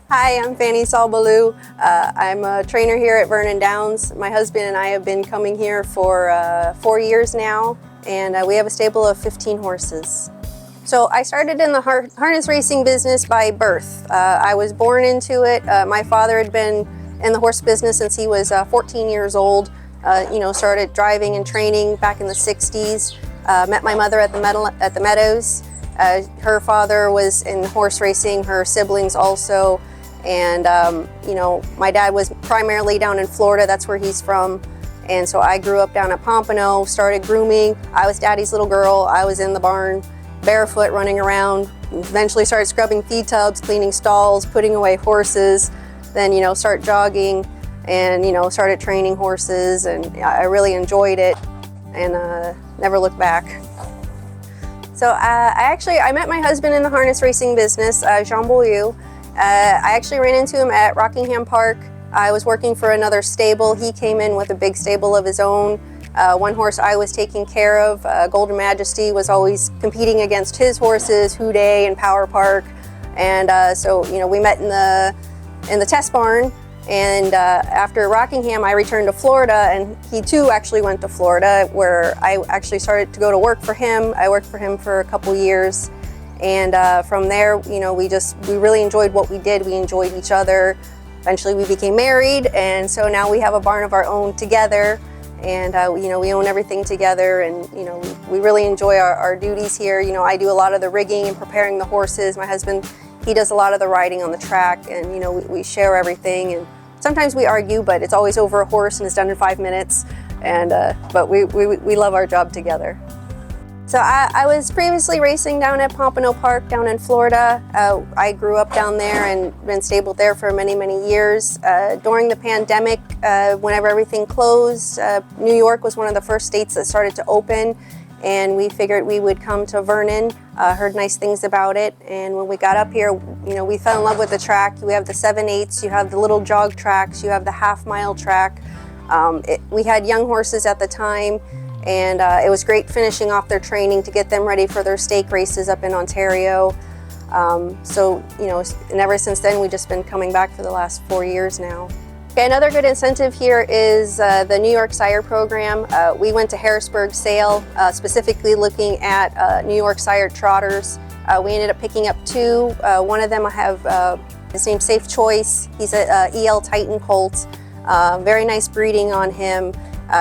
Hi, I'm Fannie Saul-Beaulieu. I'm a trainer here at Vernon Downs. My husband and I have been coming here for 4 years now, and we have a stable of 15 horses. So I started in the harness racing business by birth. I was born into it. My father had been in the horse business since he was 14 years old. Started driving and training back in the 60s. Met my mother at the Meadows. Her father was in horse racing, her siblings also. And my dad was primarily down in Florida, that's where he's from. And so I grew up down at Pompano, started grooming. I was daddy's little girl. I was in the barn, barefoot, running around. Eventually started scrubbing feed tubs, cleaning stalls, putting away horses. Then, start jogging and, started training horses. And I really enjoyed it and never looked back. So I met my husband in the harness racing business, Saul-Beaulieu. I actually ran into him at Rockingham Park. I was working for another stable. He came in with a big stable of his own. One horse I was taking care of, Golden Majesty, was always competing against his horses, Houday and Power Park. And so we met in the test barn. And after Rockingham, I returned to Florida, and he too actually went to Florida, where I actually started to go to work for him. I worked for him for a couple years. And from there, we really enjoyed what we did. We enjoyed each other. Eventually we became married, and so now we have a barn of our own together, and we own everything together, and we really enjoy our duties here. I do a lot of the rigging and preparing the horses. My husband, he does a lot of the riding on the track, and we share everything. And sometimes we argue, but it's always over a horse and it's done in 5 minutes. And but we love our job together. So I was previously racing down at Pompano Park down in Florida. I grew up down there and been stabled there for many, many years. During the pandemic, whenever everything closed, New York was one of the first states that started to open, and we figured we would come to Vernon. Heard nice things about it, and when we got up here, we fell in love with the track. You have the 7/8s, you have the little jog tracks, you have the half-mile track. We had young horses at the time, and it was great finishing off their training to get them ready for their stake races up in Ontario. And ever since then, we've just been coming back for the last 4 years now. Okay, another good incentive here is the New York Sire program. We went to Harrisburg sale, specifically looking at New York Sire trotters. We ended up picking up 2. One of them I have, his name's Safe Choice. He's a EL Titan colt. Very nice breeding on him.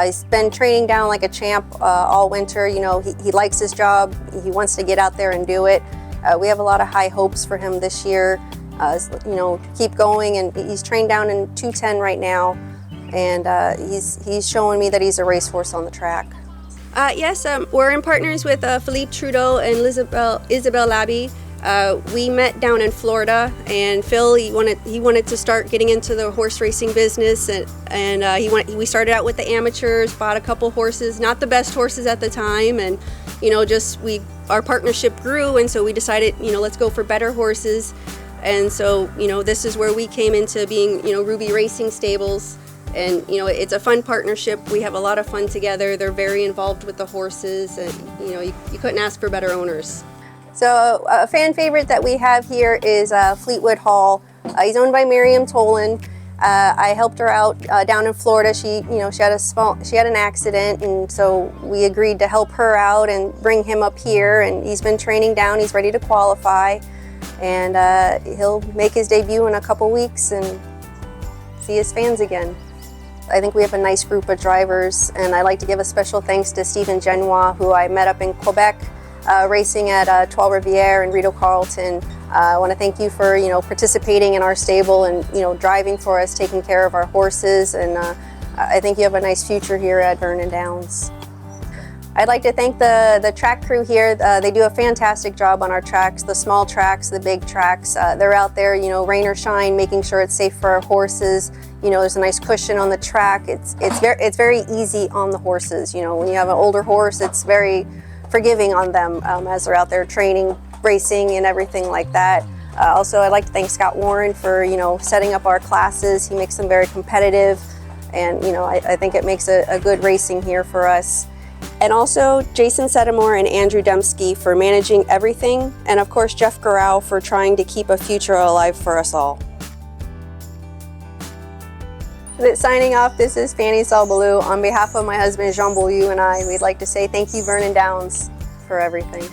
He's been training down like a champ all winter. He likes his job. He wants to get out there and do it. We have a lot of high hopes for him this year. Keep going, and he's trained down in 210 right now, and he's showing me that he's a racehorse on the track. Yes, we're in partners with Philippe Trudeau and Isabel Labby. We met down in Florida, and Phil, he wanted to start getting into the horse racing business, and we started out with the amateurs, bought a couple horses, not the best horses at the time, and our partnership grew, and so we decided, let's go for better horses. And so, this is where we came into being, Ruby Racing Stables. And, it's a fun partnership. We have a lot of fun together. They're very involved with the horses, and, you couldn't ask for better owners. So a fan favorite that we have here is Fleetwood Hall. He's owned by Miriam Tolan. I helped her out down in Florida. She had an accident, and so we agreed to help her out and bring him up here. And he's been training down. He's ready to qualify. And he'll make his debut in a couple weeks and see his fans again. I think we have a nice group of drivers, and I'd like to give a special thanks to Stephen Genois, who I met up in Quebec, racing at Trois Rivières and Rideau Carleton. I want to thank you for participating in our stable and driving for us, taking care of our horses, and I think you have a nice future here at Vernon Downs. I'd like to thank the track crew here. They do a fantastic job on our tracks, the small tracks, the big tracks. They're out there, rain or shine, making sure it's safe for our horses. There's a nice cushion on the track. It's very easy on the horses. When you have an older horse, it's very forgiving on them as they're out there training, racing, and everything like that. Also, I'd like to thank Scott Warren for setting up our classes. He makes them very competitive, and I think it makes a good racing here for us. And also Jason Sedamore and Andrew Dembski for managing everything, and of course Jeff Garau for trying to keep a future alive for us all. Signing off, this is Fannie Saul-Beaulieu. On behalf of my husband Saul-Beaulieu and I, we'd like to say thank you, Vernon Downs, for everything.